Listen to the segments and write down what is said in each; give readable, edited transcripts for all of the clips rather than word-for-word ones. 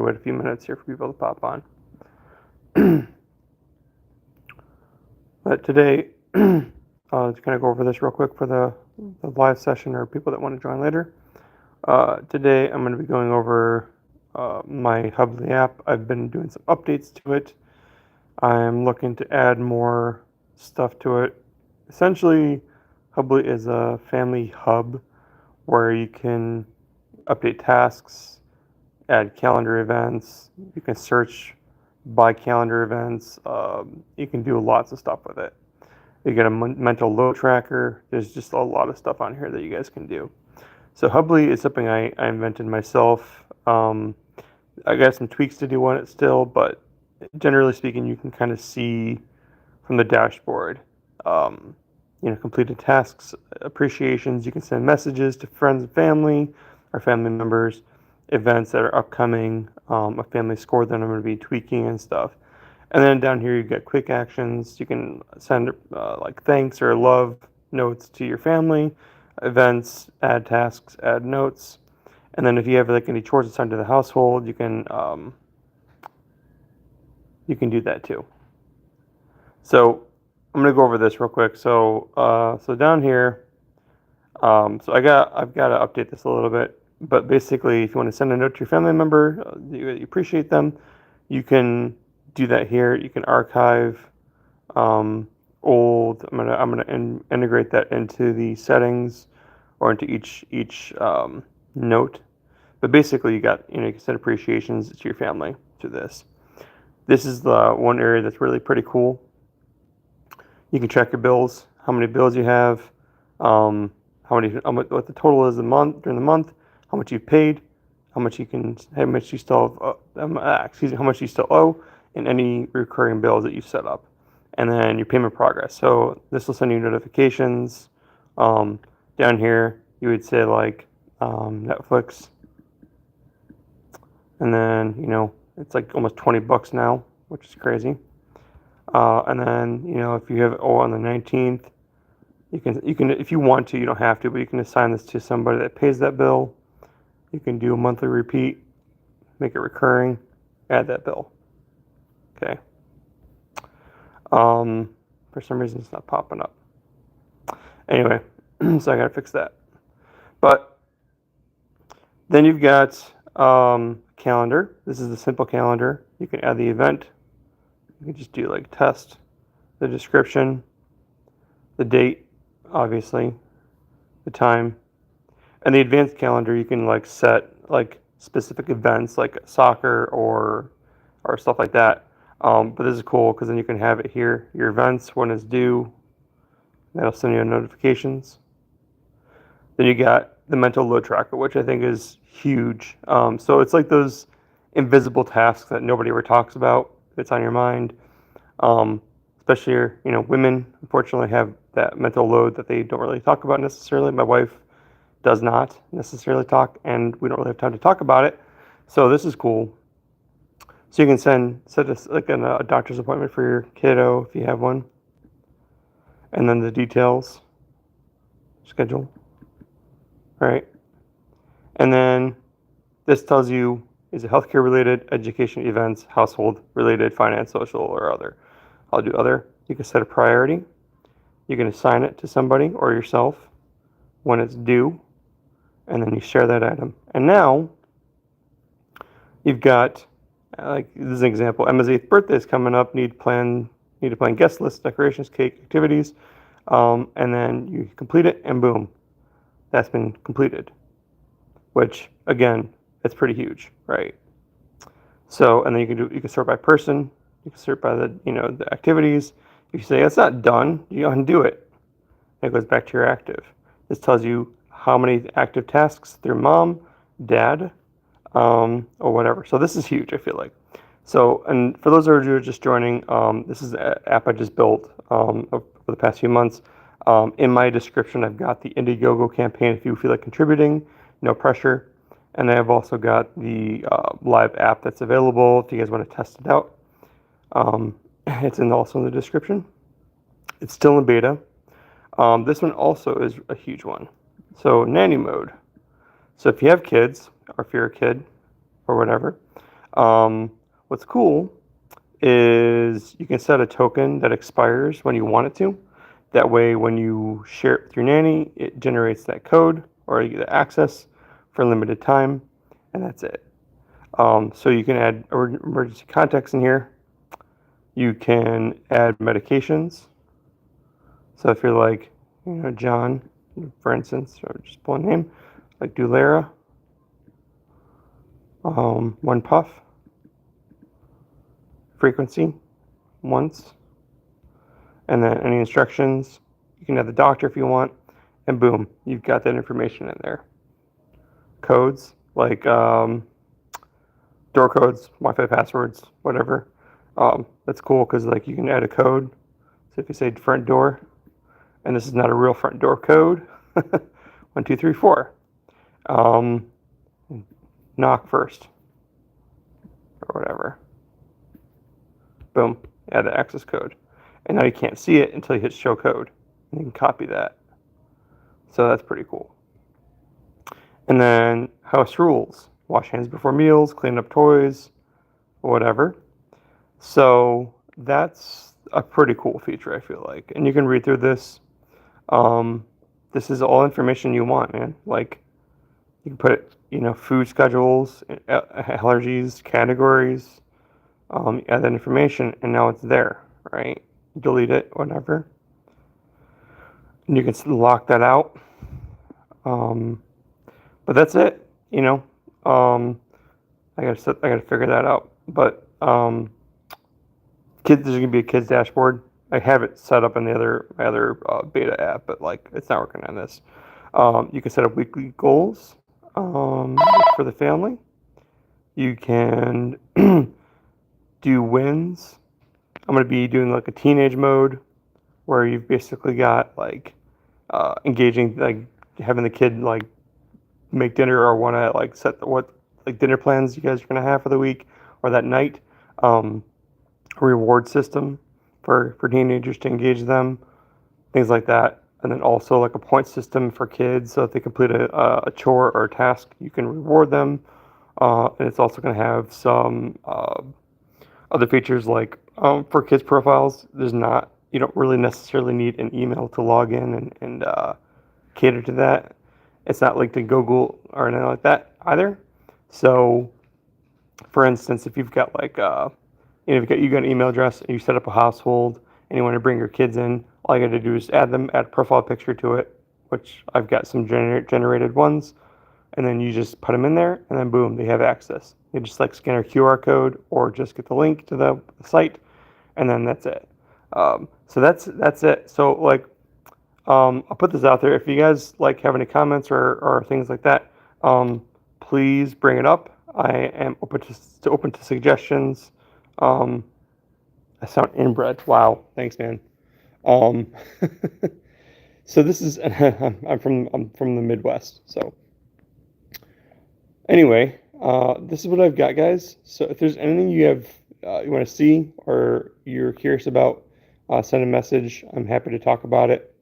wait a few minutes here for people to pop on. But today, to kind of go over this real quick for the live session or people that want to join later. Today, I'm going to be going over my Hublie app. I've been doing some updates to it. I'm looking to add more stuff to it. Essentially, Hublie is a family hub where you can update tasks, add calendar events. You can search by calendar events. You can do lots of stuff with it. You get a mental load tracker. There's just a lot of stuff on here that you guys can do. So Hublie is something I invented myself. I got some tweaks to do on it still, but generally speaking, you can kind of see from the dashboard, completed tasks, appreciations. You can send messages to friends and family or family members, events that are upcoming, a family score that I'm going to be tweaking and stuff. And then down here, you get quick actions. You can send like thanks or love notes to your family, events, add tasks, add notes. And then if you have like any chores assigned to the household, you can do that too. So I'm gonna go over this real quick. So down here, so I've got to update this a little bit. But basically, if you want to send a note to your family member, you appreciate them, you can do that here. You can archive old. I'm gonna integrate that into the settings or into each note. But basically, you can send appreciations to your family through this. This is the one area that's really pretty cool. You can track your bills, how many bills you have, what the total is during the month, how much you've paid, how much you still owe, and any recurring bills that you've set up, and then your payment progress. So this will send you notifications. Down here, you would say like Netflix, and then it's like almost $20 now, which is crazy. And then if you have on the 19th, you can if you want to, you don't have to, but you can assign this to somebody that pays that bill. You can do a monthly repeat, make it recurring, add that bill. Okay. For some reason it's not popping up. Anyway, so I gotta fix that. But then you've got calendar. This is the simple calendar. You can add the event. You can just do like test, the description, the date, obviously, the time, and the advanced calendar. You can like set like specific events like soccer or stuff like that. But this is cool because then you can have it here, your events, when it's due. That'll send you notifications. Then you got the mental load tracker, which I think is huge. So it's like those invisible tasks that nobody ever talks about. It's on your mind. Especially women unfortunately have that mental load that they don't really talk about necessarily. My wife does not necessarily talk, and we don't really have time to talk about it. So this is cool. So you can set a doctor's appointment for your kiddo if you have one, and then the details, schedule, right? And then this tells you, is it healthcare related, education, events, household related, finance, social, or other. I'll do other. You can set a priority. You can assign it to somebody or yourself when it's due, and then you share that item. And now you've got, like this is an example, Emma's 8th birthday is coming up, need to plan guest list, decorations, cake, activities, and then you complete it, and boom, that's been completed. Which again, it's pretty huge, right? So, and then you can sort by person, you can sort by the activities. If you say it's not done, you undo it. And it goes back to your active. This tells you how many active tasks through mom, dad, or whatever. So this is huge, I feel like. So, and for those of you who are just joining, this is an app I just built over the past few months. In my description, I've got the Indiegogo campaign if you feel like contributing, no pressure. And I've also got the live app that's available if you guys want to test it out. It's also in the description. It's still in beta. This one also is a huge one. So nanny mode. So if you have kids, or if you're a kid, or whatever, What's cool is you can set a token that expires when you want it to. That way, when you share it with your nanny, it generates that code or you get access for a limited time, and that's it. So you can add emergency contacts in here. You can add medications. So if you're like, John, for instance, or just pull a name, like Dulera, 1 puff, frequency, once, and then any instructions. You can add the doctor if you want, and boom, you've got that information in there. Codes, like door codes, Wi-Fi passwords, whatever. That's cool because like you can add a code. So if you say front door, and this is not a real front door code, 1, 2, 3, 4. Knock first, or whatever. Boom, add the access code. And now you can't see it until you hit show code. And you can copy that. So that's pretty cool. And then house rules. Wash hands before meals, clean up toys, whatever. So that's a pretty cool feature, I feel like. And you can read through this. This is all information you want, man. Like, you can put, food schedules, allergies, categories, add that information, and now it's there, right? Delete it, whatever. And you can lock that out. But that's it, I gotta figure that out. But kids, there's gonna be a kids dashboard. I have it set up in my other beta app, but like it's not working on this. You can set up weekly goals for the family. You can do wins. I'm gonna be doing like a teenage mode where you've basically got like engaging, like having the kid like make dinner or want to like set what like dinner plans you guys are gonna have for the week or that night. A reward system for teenagers to engage them, things like that. And then also like a point system for kids, so if they complete a chore or a task, you can reward them. And it's also going to have some other features like for kids profiles. You don't really necessarily need an email to log in and cater to that. It's not linked to Google or anything like that either. So, for instance, if you've got like you got an email address and you set up a household and you want to bring your kids in, all you got to do is add a profile picture to it, which I've got some generated ones, and then you just put them in there, and then boom, they have access. You just like scan a QR code or just get the link to the site, and then that's it. So that's it. So like, I'll put this out there. If you guys like have any comments or things like that, please bring it up. I am open to suggestions. I sound inbred. Wow, thanks, man. So this is I'm from the Midwest. So anyway, this is what I've got, guys. So if there's anything you want to see or you're curious about, send a message. I'm happy to talk about it.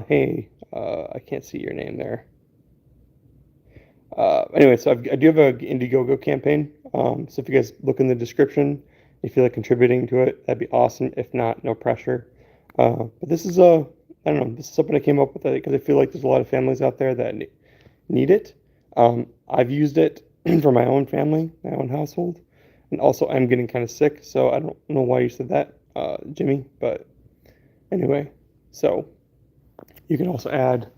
Hey, I can't see your name there. Anyway, so I do have an Indiegogo campaign. So if you guys look in the description, if you feel like contributing to it, that'd be awesome. If not, no pressure. But this is I don't know, this is something I came up with because I feel like there's a lot of families out there that need it. I've used it for my own family, my own household, and also I'm getting kind of sick, so I don't know why you said that, Jimmy. But anyway, so you can also add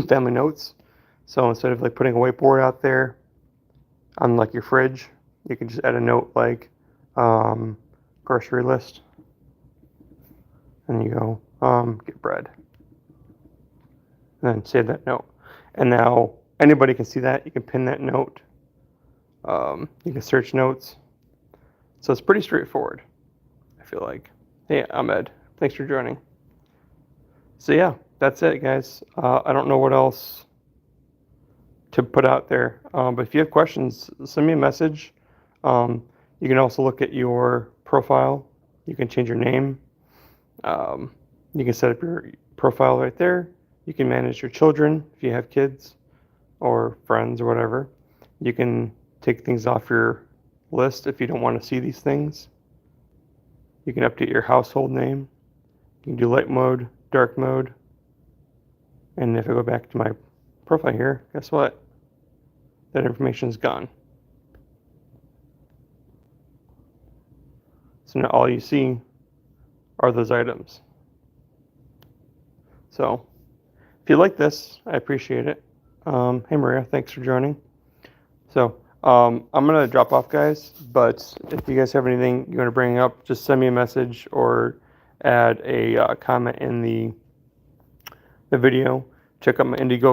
family notes. So instead of like putting a whiteboard out there on like your fridge, you can just add a note like grocery list, and you go get bread, and then save that note. And now anybody can see that. You can pin that note. You can search notes. So it's pretty straightforward, I feel like. Hey, I'm Ed. Thanks for joining. So yeah, that's it, guys. I don't know what else to put out there. But if you have questions, send me a message. You can also look at your profile. You can change your name. You can set up your profile right there. You can manage your children if you have kids or friends or whatever. You can take things off your list if you don't want to see these things. You can update your household name. You can do light mode, dark mode. And if I go back to my profile here, guess what? That information is gone. So now all you see are those items. So if you like this, I appreciate it. Hey Maria, thanks for joining. So I'm gonna drop off, guys, but if you guys have anything you want to bring up, just send me a message or add a comment in the video. Check out my Indiegogo